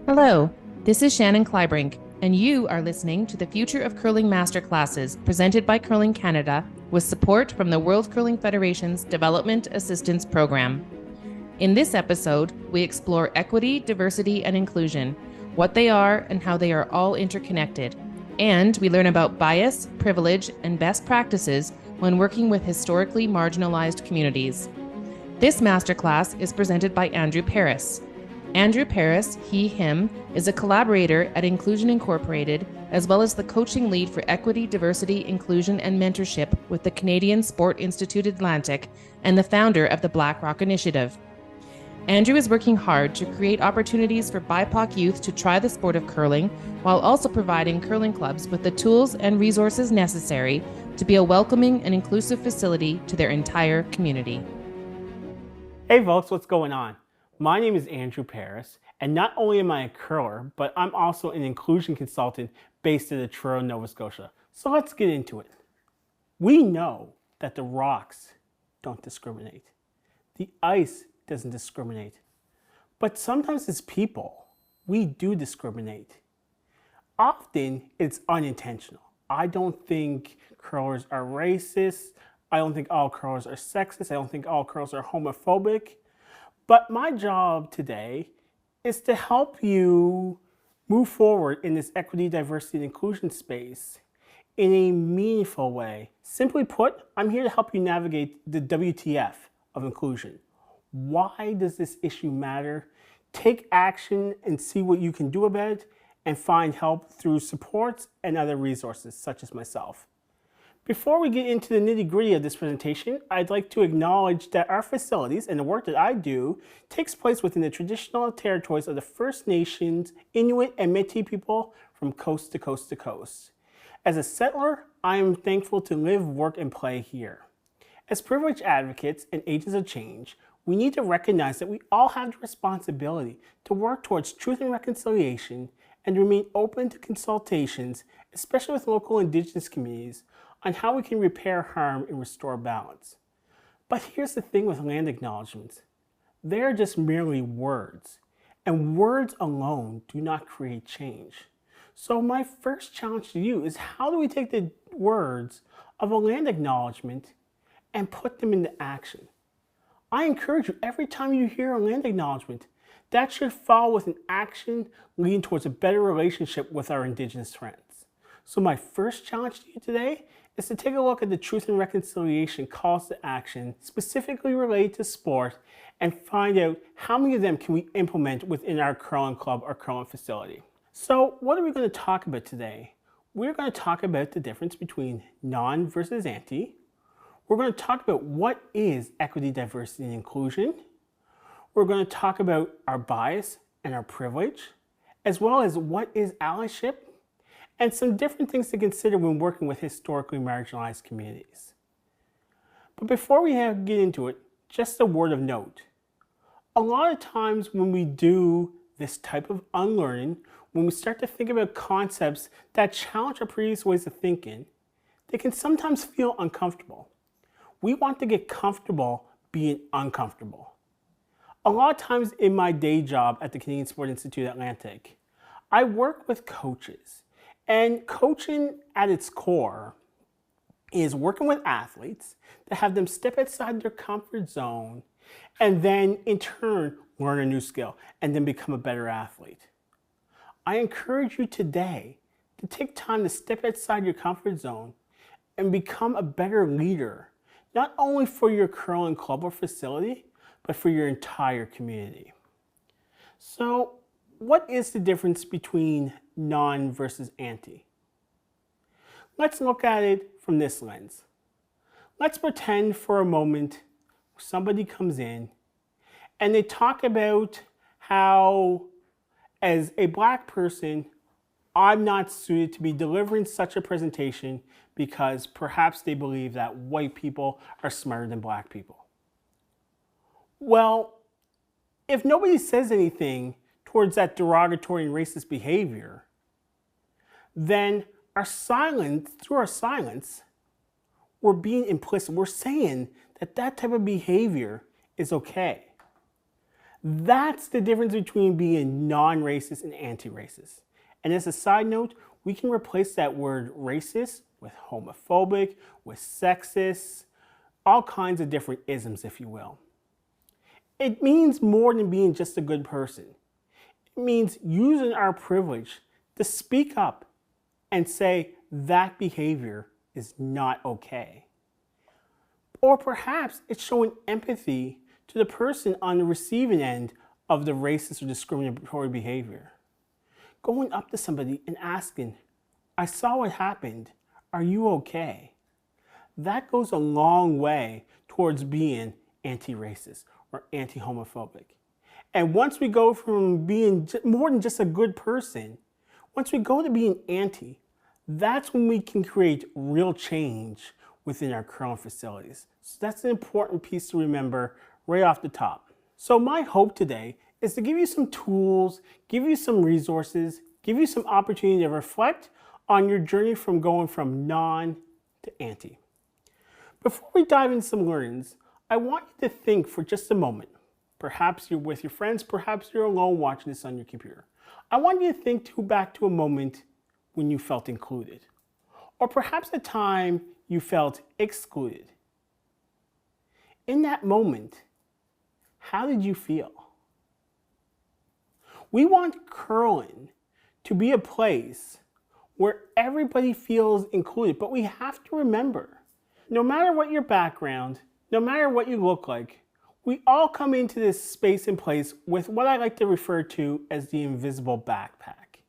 Hello, this is Shannon Kleibrink, and you are listening to the Future of Curling Masterclasses presented by Curling Canada with support from the World Curling Federation's Development Assistance Program. In this episode, we explore equity, diversity, and inclusion, what they are and how they are all interconnected. And we learn about bias, privilege, and best practices when working with historically marginalized communities. This masterclass is presented by Andrew Paris. Andrew Paris, him, is a collaborator at Inclusion Incorporated, as well as the coaching lead for equity, diversity, inclusion, and mentorship with the Canadian Sport Institute Atlantic and the founder of the Black Rock Initiative. Andrew is working hard to create opportunities for BIPOC youth to try the sport of curling, while also providing curling clubs with the tools and resources necessary to be a welcoming and inclusive facility to their entire community. Hey folks, what's going on? My name is Andrew Paris, and not only am I a curler, but I'm also an inclusion consultant based in Toronto, Nova Scotia. So let's get into it. We know that the rocks don't discriminate. The ice doesn't discriminate. But sometimes as people, we do discriminate. Often it's unintentional. I don't think curlers are racist. I don't think all curlers are sexist. I don't think all curlers are homophobic. But my job today is to help you move forward in this equity, diversity, and inclusion space in a meaningful way. Simply put, I'm here to help you navigate the WTF of inclusion. Why does this issue matter? Take action and see what you can do about it, and find help through supports and other resources such as myself. Before we get into the nitty-gritty of this presentation, I'd like to acknowledge that our facilities and the work that I do takes place within the traditional territories of the First Nations, Inuit, and Métis people from coast to coast to coast. As a settler, I am thankful to live, work, and play here. As privileged advocates and agents of change, we need to recognize that we all have the responsibility to work towards truth and reconciliation and remain open to consultations, especially with local Indigenous communities, on how we can repair harm and restore balance. But here's the thing with land acknowledgements. They're just merely words, and words alone do not create change. So my first challenge to you is, how do we take the words of a land acknowledgement and put them into action? I encourage you, every time you hear a land acknowledgement, that should follow with an action leading towards a better relationship with our Indigenous friends. So my first challenge to you today is to take a look at the Truth and Reconciliation calls to action specifically related to sport and find out how many of them can we implement within our curling club or curling facility. So what are we going to talk about today? We're going to talk about the difference between non versus anti. We're going to talk about what is equity, diversity, and inclusion. We're going to talk about our bias and our privilege, as well as what is allyship, and some different things to consider when working with historically marginalized communities. But before we get into it, just a word of note. A lot of times when we do this type of unlearning, when we start to think about concepts that challenge our previous ways of thinking, they can sometimes feel uncomfortable. We want to get comfortable being uncomfortable. A lot of times in my day job at the Canadian Sport Institute Atlantic, I work with coaches. And coaching at its core is working with athletes to have them step outside their comfort zone and then in turn learn a new skill and then become a better athlete. I encourage you today to take time to step outside your comfort zone and become a better leader, not only for your curling club or facility, but for your entire community. So, what is the difference between non versus anti? Let's look at it from this lens. Let's pretend for a moment somebody comes in and they talk about how, as a black person, I'm not suited to be delivering such a presentation because perhaps they believe that white people are smarter than black people. Well, if nobody says anything towards that derogatory and racist behavior, then through our silence, we're being implicit. We're saying that that type of behavior is okay. That's the difference between being non-racist and anti-racist. And as a side note, we can replace that word racist with homophobic, with sexist, all kinds of different isms, if you will. It means more than being just a good person. It means using our privilege to speak up and say that behavior is not okay. Or perhaps it's showing empathy to the person on the receiving end of the racist or discriminatory behavior. Going up to somebody and asking, I saw what happened, are you okay? That goes a long way towards being anti-racist or anti-homophobic. And once we go from being more than just a good person, once we go to being anti, that's when we can create real change within our current facilities. So that's an important piece to remember right off the top. So my hope today is to give you some tools, give you some resources, give you some opportunity to reflect on your journey from going from non to anti. Before we dive into some learnings, I want you to think for just a moment. Perhaps you're with your friends, perhaps you're alone watching this on your computer. I want you to think back to a moment when you felt included, or perhaps a time you felt excluded. In that moment, how did you feel? We want curling to be a place where everybody feels included, but we have to remember, no matter what your background, no matter what you look like, we all come into this space and place with what I like to refer to as the invisible backpack.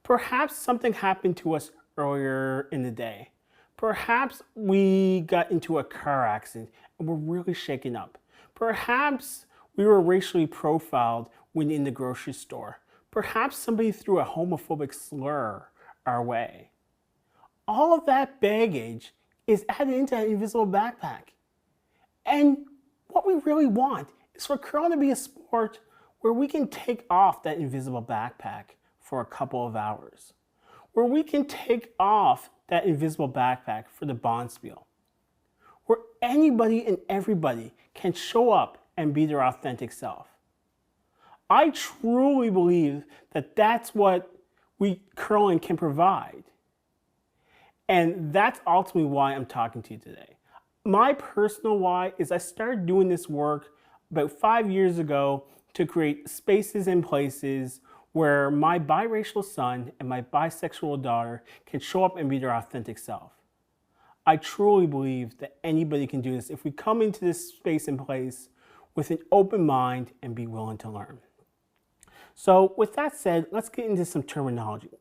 Perhaps something happened to us earlier in the day. Perhaps we got into a car accident and we're really shaken up. Perhaps we were racially profiled when in the grocery store. Perhaps somebody threw a homophobic slur our way. All of that baggage is added into that invisible backpack. And what we really want is for curling to be a sport where we can take off that invisible backpack for a couple of hours, where we can take off that invisible backpack for the bonspiel, where anybody and everybody can show up and be their authentic self. I truly believe that that's what curling can provide. And that's ultimately why I'm talking to you today. My personal why is I started doing this work about 5 years ago to create spaces and places where my biracial son and my bisexual daughter can show up and be their authentic self. I truly believe that anybody can do this if we come into this space and place with an open mind and be willing to learn. So with that said, let's get into some terminology.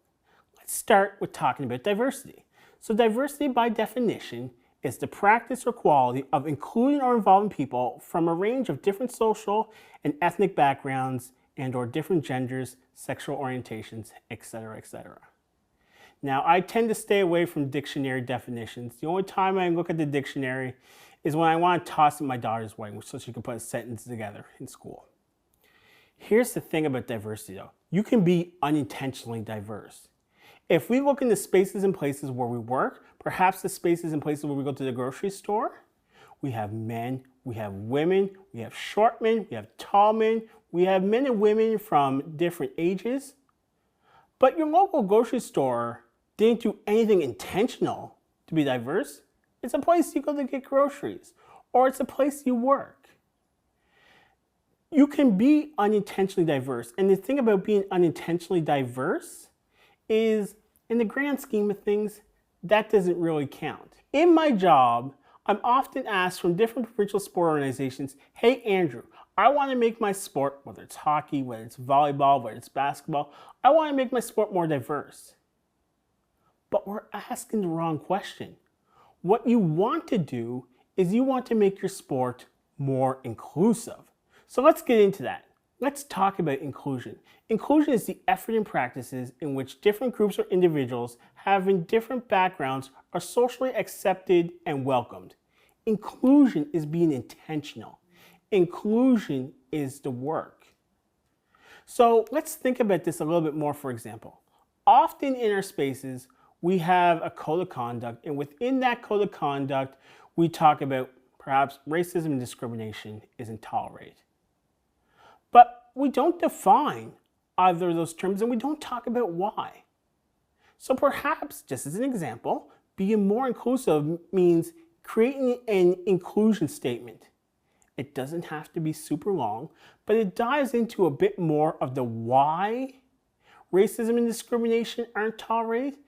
Let's start with talking about diversity. So diversity by definition is the practice or quality of including or involving people from a range of different social and ethnic backgrounds and or different genders, sexual orientations, etc., etc. Now, I tend to stay away from dictionary definitions. The only time I look at the dictionary is when I want to toss at my daughter's wedding so she can put a sentence together in school. Here's the thing about diversity though. You can be unintentionally diverse. If we look into spaces and places where we work, perhaps the spaces and places where we go to the grocery store, we have men, we have women, we have short men, we have tall men, we have men and women from different ages. But your local grocery store didn't do anything intentional to be diverse. It's a place you go to get groceries, or it's a place you work. You can be unintentionally diverse. And the thing about being unintentionally diverse is, in the grand scheme of things, that doesn't really count. In my job, I'm often asked from different provincial sport organizations, hey Andrew, I want to make my sport, whether it's hockey, whether it's volleyball, whether it's basketball, I want to make my sport more diverse. But we're asking the wrong question. What you want to do is you want to make your sport more inclusive. So let's get into that. Let's talk about inclusion. Inclusion is the effort and practices in which different groups or individuals having different backgrounds are socially accepted and welcomed. Inclusion is being intentional. Inclusion is the work. So let's think about this a little bit more, for example. Often in our spaces, we have a code of conduct, and within that code of conduct, we talk about perhaps racism and discrimination isn't tolerated. But we don't define either of those terms and we don't talk about why. So perhaps, just as an example, being more inclusive means creating an inclusion statement. It doesn't have to be super long, but it dives into a bit more of the why racism and discrimination aren't tolerated,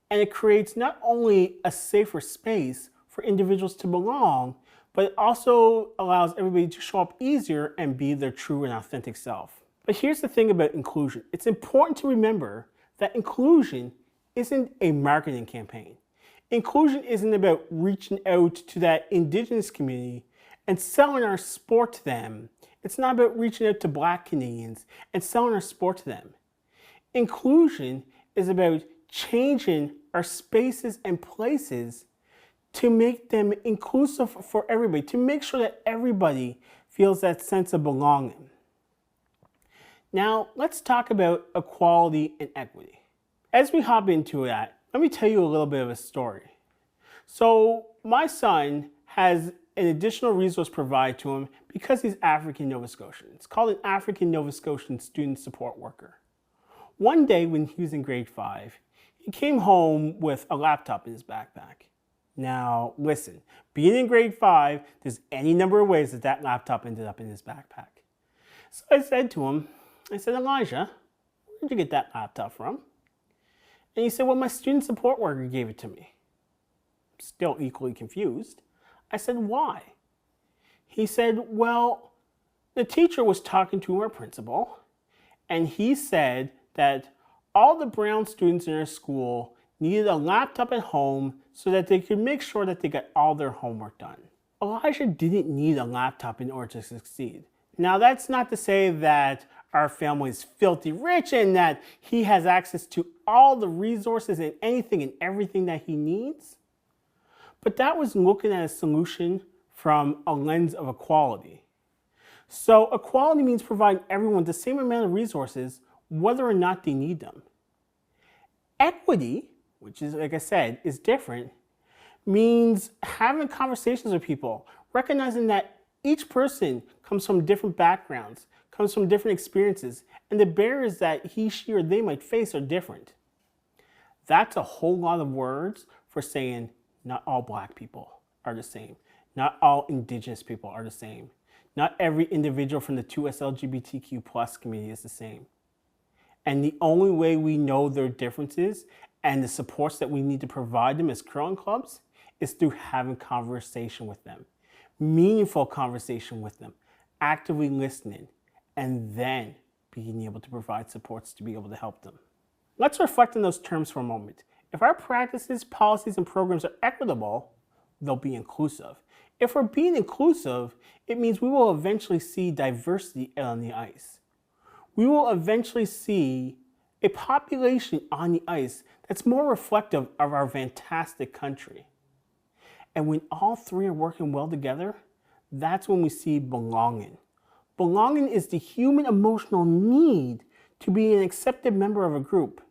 and it creates not only a safer space for individuals to belong, but it also allows everybody to show up easier and be their true and authentic self. But here's the thing about inclusion. It's important to remember that inclusion isn't a marketing campaign. Inclusion isn't about reaching out to that Indigenous community and selling our sport to them. It's not about reaching out to Black Canadians and selling our sport to them. Inclusion is about changing our spaces and places to make them inclusive for everybody, to make sure that everybody feels that sense of belonging. Now, let's talk about equality and equity. As we hop into that, let me tell you a little bit of a story. So, my son has an additional resource provided to him because he's African Nova Scotian. It's called an African Nova Scotian Student Support Worker. One day when he was in grade 5, he came home with a laptop in his backpack. Now, listen, being in grade 5, there's any number of ways that that laptop ended up in his backpack. So I said to him, Elijah, where'd you get that laptop from? And he said, well, my student support worker gave it to me. Still equally confused. I said, why? He said, well, the teacher was talking to our principal, and he said that all the brown students in our school needed a laptop at home so that they could make sure that they got all their homework done. Elijah didn't need a laptop in order to succeed. Now, that's not to say that our family is filthy rich and that he has access to all the resources and anything and everything that he needs. But that was looking at a solution from a lens of equality. So equality means providing everyone the same amount of resources, whether or not they need them. Equity, which is, like I said, is different, means having conversations with people, recognizing that each person comes from different backgrounds, comes from different experiences, and the barriers that he, she, or they might face are different. That's a whole lot of words for saying not all Black people are the same. Not all Indigenous people are the same. Not every individual from the 2S LGBTQ plus community is the same. And the only way we know their differences and the supports that we need to provide them as curling clubs is through having conversation with them. Meaningful conversation with them. Actively listening. And then being able to provide supports to be able to help them. Let's reflect on those terms for a moment. If our practices, policies, and programs are equitable, they'll be inclusive. If we're being inclusive, it means we will eventually see diversity out on the ice. We will eventually see a population on the ice that's more reflective of our fantastic country. And when all three are working well together, that's when we see belonging. Belonging is the human emotional need to be an accepted member of a group.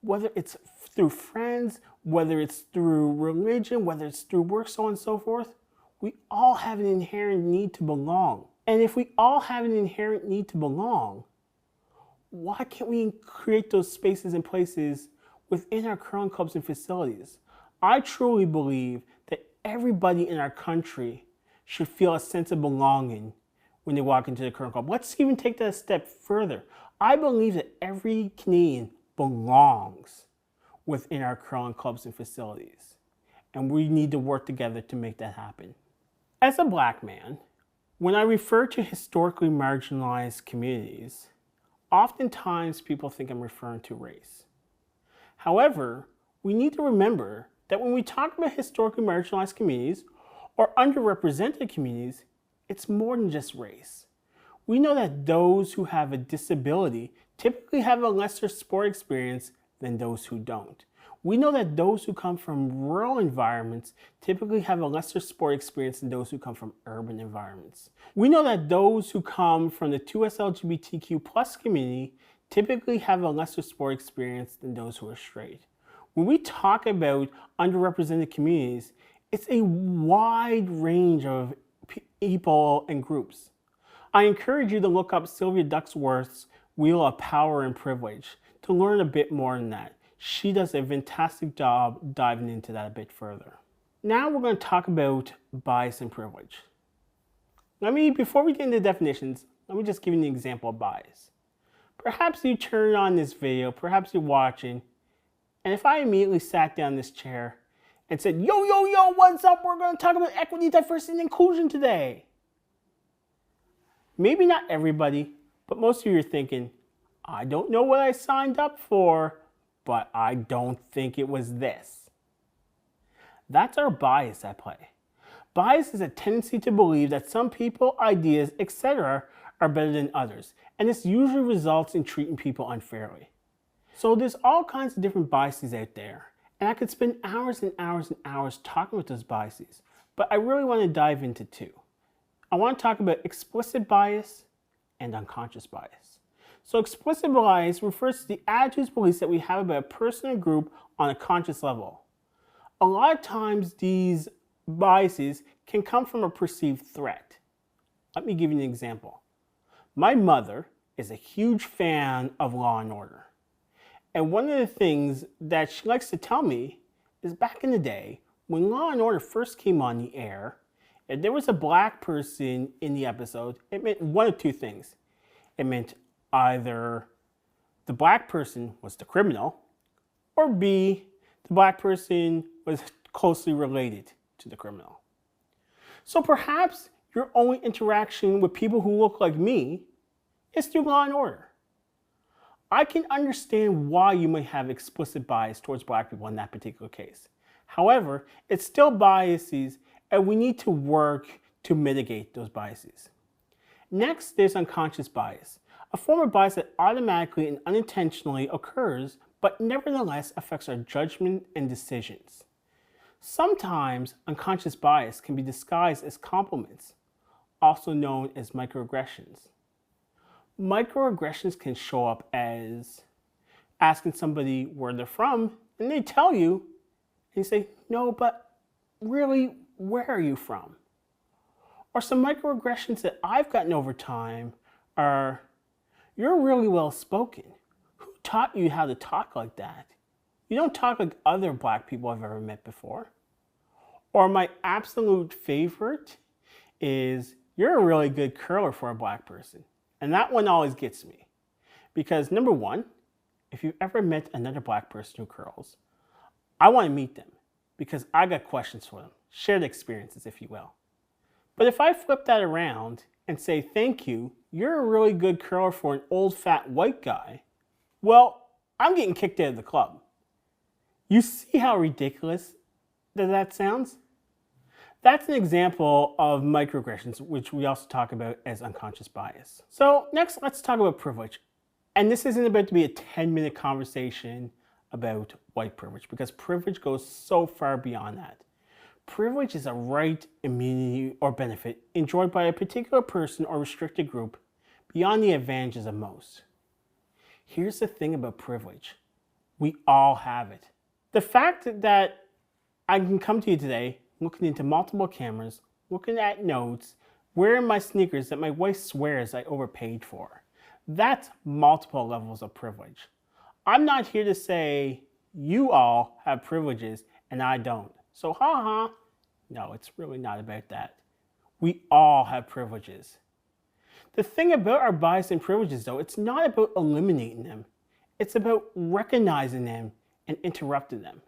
Whether it's through friends, whether it's through religion, whether it's through work, so on and so forth, we all have an inherent need to belong. And if we all have an inherent need to belong, why can't we create those spaces and places within our curling clubs and facilities? I truly believe that everybody in our country should feel a sense of belonging when they walk into the curling club. Let's even take that a step further. I believe that every Canadian belongs within our curling clubs and facilities. And we need to work together to make that happen. As a Black man, when I refer to historically marginalized communities, oftentimes people think I'm referring to race. However, we need to remember that when we talk about historically marginalized communities or underrepresented communities, it's more than just race. We know that those who have a disability typically have a lesser sport experience than those who don't. We know that those who come from rural environments typically have a lesser sport experience than those who come from urban environments. We know that those who come from the 2S LGBTQ plus community typically have a lesser sport experience than those who are straight. When we talk about underrepresented communities, it's a wide range of people and groups. I encourage you to look up Sylvia Ducksworth's Wheel of Power and Privilege to learn a bit more than that. She does a fantastic job diving into that a bit further. Now we're going to talk about bias and privilege. Before we get into definitions, let me just give you an example of bias. Perhaps you turn on this video, perhaps you're watching, and if I immediately sat down in this chair and said, yo, what's up? We're going to talk about equity, diversity, and inclusion today. Maybe not everybody, but most of you are thinking, I don't know what I signed up for, but I don't think it was this. That's our bias at play. Bias is a tendency to believe that some people, ideas, etc. are better than others, and this usually results in treating people unfairly. So there's all kinds of different biases out there, and I could spend hours and hours and hours talking about those biases, but I really want to dive into two. I want to talk about explicit bias and unconscious bias. So explicit bias refers to the attitudes, beliefs that we have about a person or group on a conscious level. A lot of times these biases can come from a perceived threat. Let me give you an example. My mother is a huge fan of Law and Order. And one of the things that she likes to tell me is back in the day, when Law and Order first came on the air, if there was a black person in the episode, it meant one of two things. It meant either the black person was the criminal, or B, the black person was closely related to the criminal. So perhaps your only interaction with people who look like me is through Law and Order. I can understand why you might have explicit bias towards black people in that particular case. However, it's still biases, and we need to work to mitigate those biases. Next, there's unconscious bias, a form of bias that automatically and unintentionally occurs, but nevertheless affects our judgment and decisions. Sometimes unconscious bias can be disguised as compliments, also known as microaggressions. Microaggressions can show up as asking somebody where they're from, and they tell you, and you say, no, but really, where are you from? Or some microaggressions that I've gotten over time are, you're really well spoken. Who taught you how to talk like that? You don't talk like other black people I've ever met before. Or my absolute favorite is, you're a really good curler for a black person. And that one always gets me. Because number one, if you've ever met another black person who curls, I want to meet them because I got questions for them. Shared experiences, if you will. But if I flip that around and say, thank you, you're a really good curler for an old fat white guy, well, I'm getting kicked out of the club. You see how ridiculous that sounds? That's an example of microaggressions, which we also talk about as unconscious bias. So next, let's talk about privilege. And this isn't about to be a 10-minute conversation about white privilege, because privilege goes so far beyond that. Privilege is a right, immunity, or benefit enjoyed by a particular person or restricted group beyond the advantages of most. Here's the thing about privilege. We all have it. The fact that I can come to you today looking into multiple cameras, looking at notes, wearing my sneakers that my wife swears I overpaid for, that's multiple levels of privilege. I'm not here to say you all have privileges and I don't. So haha. No, it's really not about that. We all have privileges. The thing about our bias and privileges, though, it's not about eliminating them. It's about recognizing them and interrupting them.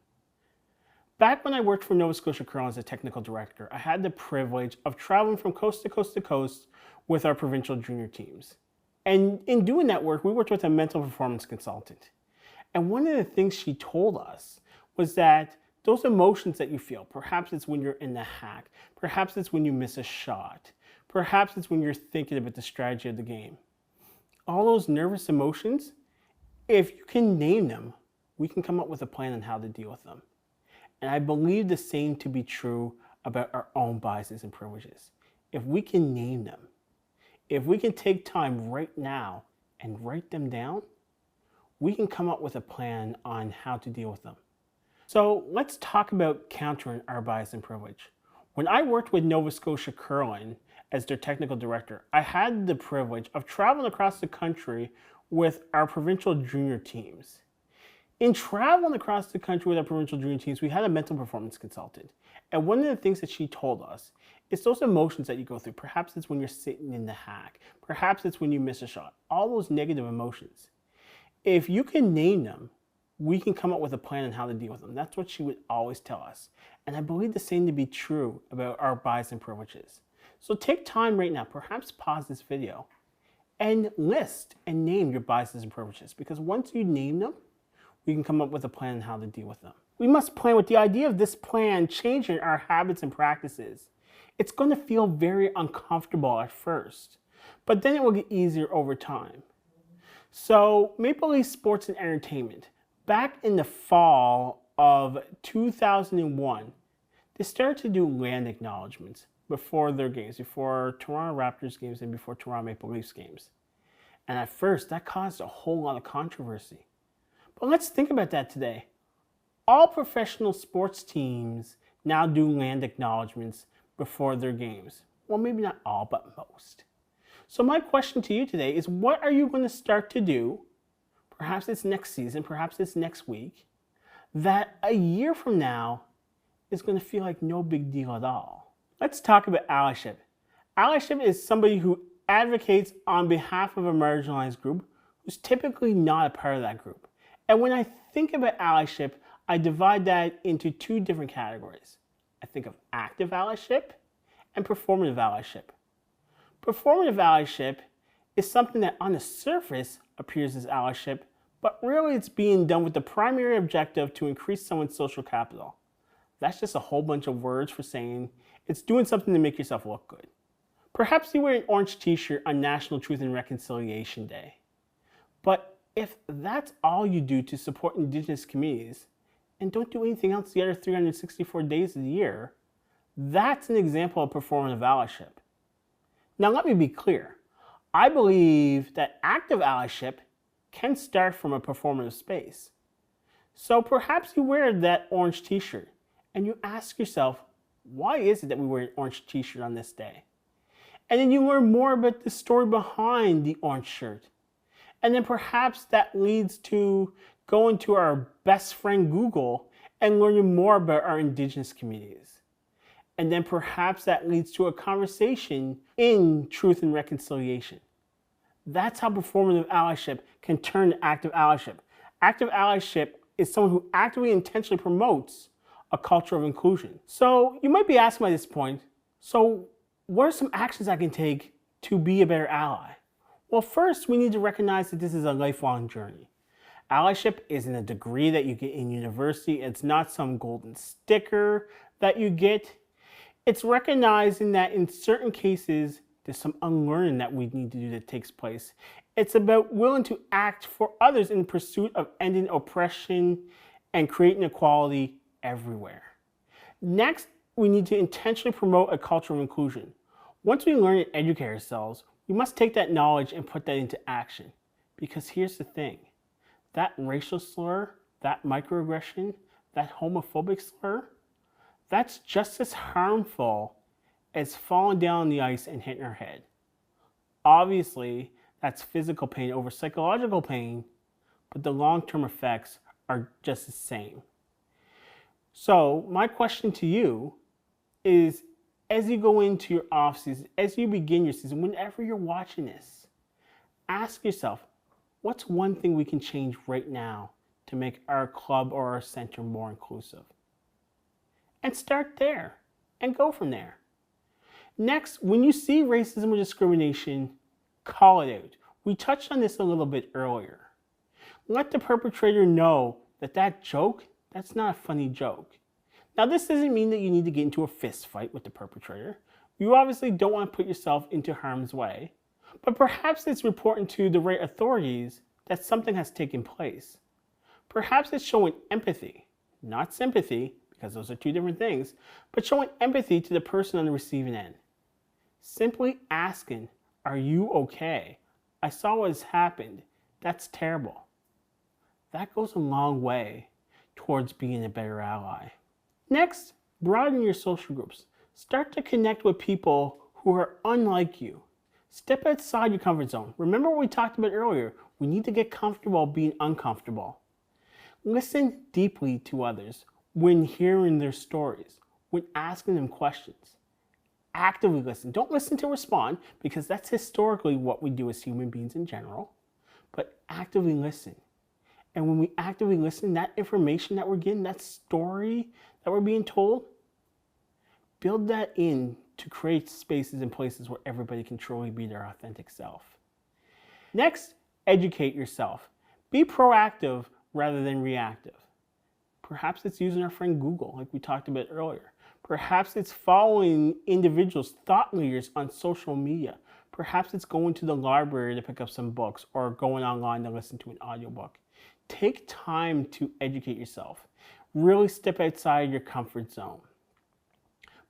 Back when I worked for Nova Scotia Curling as a technical director, I had the privilege of traveling from coast to coast to coast with our provincial junior teams. And in doing that work, we worked with a mental performance consultant. And one of the things she told us was that those emotions that you feel, perhaps it's when you're in the hack, perhaps it's when you miss a shot, perhaps it's when you're thinking about the strategy of the game. All those nervous emotions, if you can name them, we can come up with a plan on how to deal with them. And I believe the same to be true about our own biases and privileges. If we can name them, if we can take time right now and write them down, we can come up with a plan on how to deal with them. So let's talk about countering our bias and privilege. When I worked with Nova Scotia Curling as their technical director, I had the privilege of traveling across the country with our provincial junior teams. In traveling across the country with our provincial junior teams, we had a mental performance consultant. And one of the things that she told us is those emotions that you go through. Perhaps it's when you're sitting in the hack. Perhaps it's when you miss a shot. All those negative emotions. If you can name them, we can come up with a plan on how to deal with them. That's what she would always tell us. And I believe the same to be true about our bias and privileges. So take time right now, perhaps pause this video, and list and name your biases and privileges. Because once you name them, we can come up with a plan on how to deal with them. We must plan with the idea of this plan changing our habits and practices. It's going to feel very uncomfortable at first, but then it will get easier over time. So Maple Leaf Sports and Entertainment, back in the fall of 2001, they started to do land acknowledgements before their games, before Toronto Raptors games and before Toronto Maple Leafs games. And at first, that caused a whole lot of controversy. But let's think about that today. All professional sports teams now do land acknowledgements before their games. Well, maybe not all, but most. So my question to you today is, what are you going to start to do, perhaps it's next season, perhaps it's next week, that a year from now is going to feel like no big deal at all? Let's talk about allyship. Allyship is somebody who advocates on behalf of a marginalized group who's typically not a part of that group. And when I think about allyship, I divide that into two different categories. I think of active allyship and performative allyship. Performative allyship is something that on the surface appears as allyship, but really it's being done with the primary objective to increase someone's social capital. That's just a whole bunch of words for saying it's doing something to make yourself look good. Perhaps you wear an orange t-shirt on National Truth and Reconciliation Day. But if that's all you do to support Indigenous communities, and don't do anything else the other 364 days of the year, that's an example of performative allyship. Now let me be clear. I believe that active allyship can start from a performative space. So perhaps you wear that orange t-shirt and you ask yourself, why is it that we wear an orange t-shirt on this day? And then you learn more about the story behind the orange shirt. And then perhaps that leads to going to our best friend Google and learning more about our Indigenous communities. And then perhaps that leads to a conversation in Truth and Reconciliation. That's how performative allyship can turn to active allyship. Active allyship is someone who actively and intentionally promotes a culture of inclusion. So you might be asking by this point, so what are some actions I can take to be a better ally? Well, first, we need to recognize that this is a lifelong journey. Allyship isn't a degree that you get in university. It's not some golden sticker that you get. It's recognizing that in certain cases, there's some unlearning that we need to do that takes place. It's about willing to act for others in pursuit of ending oppression and creating equality everywhere. Next, we need to intentionally promote a culture of inclusion. Once we learn and educate ourselves, we must take that knowledge and put that into action. Because here's the thing, that racial slur, that microaggression, that homophobic slur, that's just as harmful as falling down on the ice and hitting our head. Obviously, that's physical pain over psychological pain, but the long-term effects are just the same. So my question to you is, as you go into your off season, as you begin your season, whenever you're watching this, ask yourself, what's one thing we can change right now to make our club or our center more inclusive? And start there and go from there. Next, when you see racism or discrimination, call it out. We touched on this a little bit earlier. Let the perpetrator know that that joke, that's not a funny joke. Now, this doesn't mean that you need to get into a fist fight with the perpetrator. You obviously don't want to put yourself into harm's way, but perhaps it's reporting to the right authorities that something has taken place. Perhaps it's showing empathy, not sympathy, because those are two different things, but showing empathy to the person on the receiving end. Simply asking, are you okay? I saw what has happened. That's terrible. That goes a long way towards being a better ally. Next, broaden your social groups. Start to connect with people who are unlike you. Step outside your comfort zone. Remember what we talked about earlier. We need to get comfortable being uncomfortable. Listen deeply to others when hearing their stories, when asking them questions. Actively listen. Don't listen to respond, because that's historically what we do as human beings in general. But actively listen. And when we actively listen, that information that we're getting, that story that we're being told, build that in to create spaces and places where everybody can truly be their authentic self. Next, educate yourself. Be proactive rather than reactive. Perhaps it's using our friend Google, like we talked about earlier. Perhaps it's following individuals, thought leaders on social media. Perhaps it's going to the library to pick up some books or going online to listen to an audiobook. Take time to educate yourself. Really step outside your comfort zone.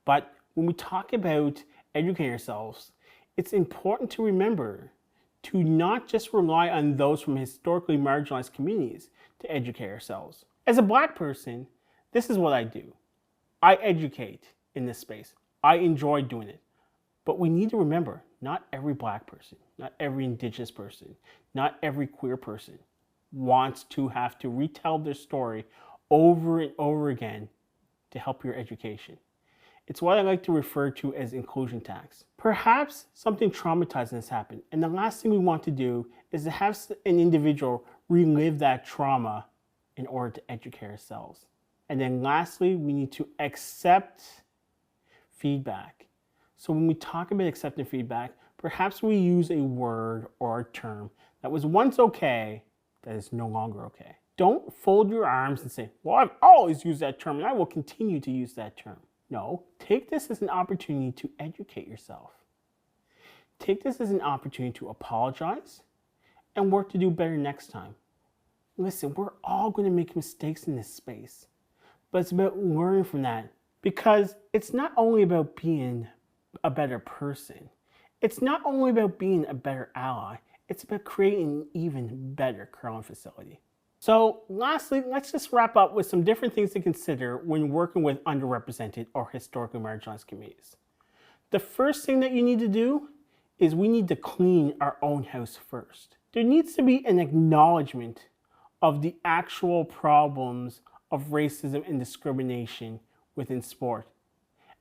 But when we talk about educating ourselves, it's important to remember to not just rely on those from historically marginalized communities to educate ourselves. As a Black person, this is what I do. I educate in this space. I enjoy doing it. But we need to remember, not every Black person, not every Indigenous person, not every queer person wants to have to retell their story over and over again to help your education. It's what I like to refer to as inclusion tax. Perhaps something traumatizing has happened, and the last thing we want to do is to have an individual relive that trauma in order to educate ourselves. And then lastly, we need to accept feedback. So when we talk about accepting feedback, perhaps we use a word or a term that was once okay that is no longer okay. Don't fold your arms and say, well, I've always used that term and I will continue to use that term. No, take this as an opportunity to educate yourself. Take this as an opportunity to apologize and work to do better next time. Listen, we're all going to make mistakes in this space, but it's about learning from that, because it's not only about being a better person. It's not only about being a better ally. It's about creating an even better curling facility. So lastly, let's just wrap up with some different things to consider when working with underrepresented or historically marginalized communities. The first thing that you need to do is we need to clean our own house first. There needs to be an acknowledgement of the actual problems of racism and discrimination within sport.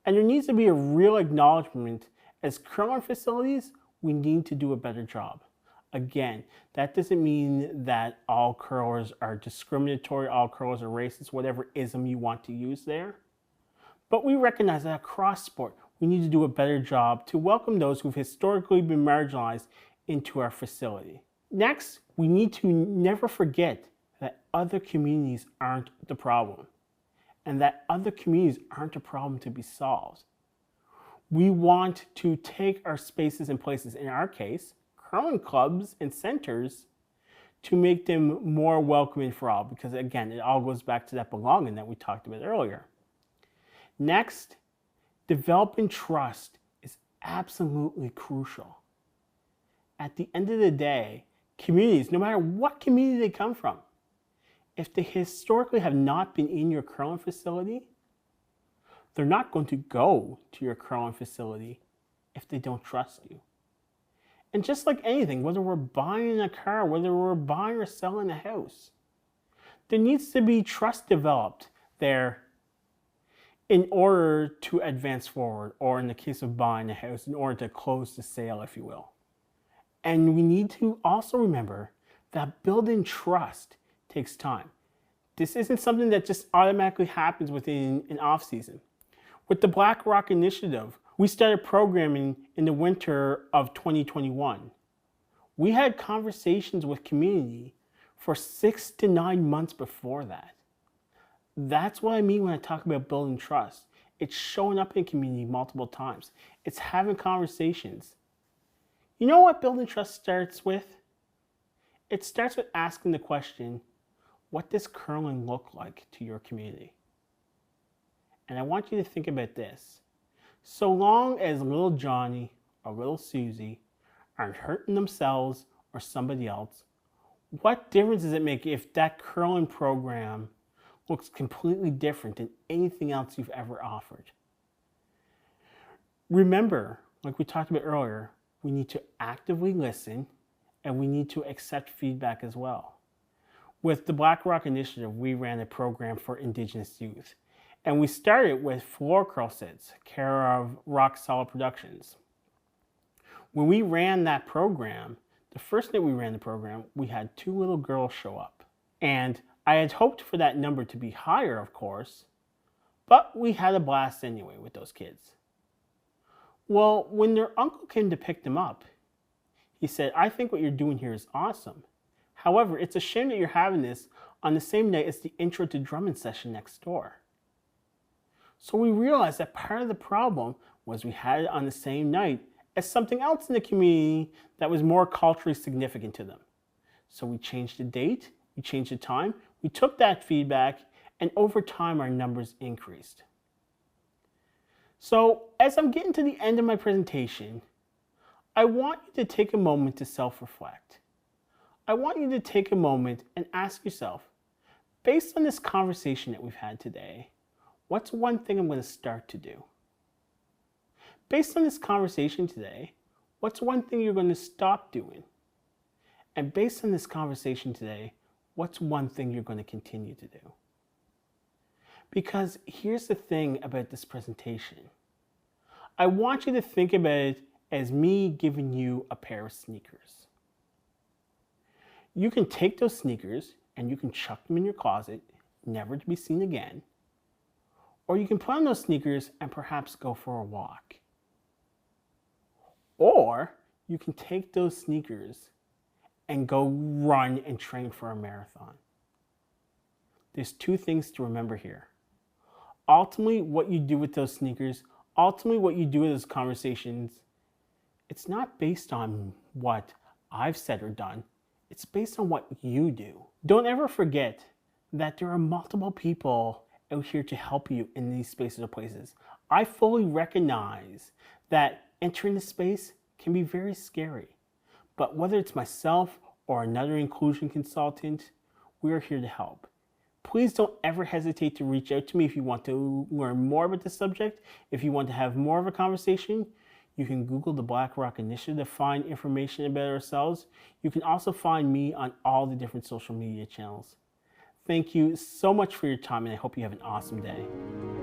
And there needs to be a real acknowledgement as curling facilities, we need to do a better job. Again, that doesn't mean that all curlers are discriminatory, all curlers are racist, whatever ism you want to use there. But we recognize that across sport, we need to do a better job to welcome those who've historically been marginalized into our facility. Next, we need to never forget that other communities aren't the problem, and that other communities aren't a problem to be solved. We want to take our spaces and places, in our case, curling clubs and centers, to make them more welcoming for all, because again, it all goes back to that belonging that we talked about earlier. Next, developing trust is absolutely crucial. At the end of the day, communities, no matter what community they come from, if they historically have not been in your curling facility, they're not going to go to your curling facility if they don't trust you. And just like anything, whether we're buying a car, whether we're buying or selling a house, there needs to be trust developed there in order to advance forward, or in the case of buying a house, in order to close the sale, if you will. And we need to also remember that building trust takes time. This isn't something that just automatically happens within an off-season. With the Black Rock Initiative, we started programming in the winter of 2021. We had conversations with community for 6 to 9 months before that. That's what I mean when I talk about building trust. It's showing up in community multiple times. It's having conversations. You know what building trust starts with? It starts with asking the question, what does curling look like to your community? And I want you to think about this. So long as little Johnny or little Susie aren't hurting themselves or somebody else, what difference does it make if that curling program looks completely different than anything else you've ever offered? Remember, Like we talked about earlier, we need to actively listen and we need to accept feedback as well. With the Black Rock Initiative, we ran a program for Indigenous youth. And we started with floor curl sets, care of Rock Solid Productions. When we ran that program, the first night we ran the program, we had 2 little girls show up. And I had hoped for that number to be higher, of course, but we had a blast anyway with those kids. Well, when their uncle came to pick them up, he said, "I think what you're doing here is awesome. However, it's a shame that you're having this on the same night as the intro to drumming session next door." So we realized that part of the problem was we had it on the same night as something else in the community that was more culturally significant to them. So we changed the date, we changed the time, we took that feedback, and over time our numbers increased. So as I'm getting to the end of my presentation, I want you to take a moment to self-reflect. I want you to take a moment and ask yourself, based on this conversation that we've had today, what's one thing I'm going to start to do? Based on this conversation today, what's one thing you're going to stop doing? And based on this conversation today, what's one thing you're going to continue to do? Because here's the thing about this presentation. I want you to think about it as me giving you a pair of sneakers. You can take those sneakers and you can chuck them in your closet, never to be seen again. Or you can put on those sneakers and perhaps go for a walk. Or you can take those sneakers and go run and train for a marathon. There's 2 things to remember here. Ultimately, what you do with those sneakers, ultimately what you do with those conversations, it's not based on what I've said or done. It's based on what you do. Don't ever forget that there are multiple people out here to help you in these spaces or places. I fully recognize that entering the space can be very scary. But whether it's myself or another inclusion consultant, we are here to help. Please don't ever hesitate to reach out to me if you want to learn more about the subject. If you want to have more of a conversation, you can Google the Black Rock Initiative to find information about ourselves. You can also find me on all the different social media channels. Thank you so much for your time, and I hope you have an awesome day.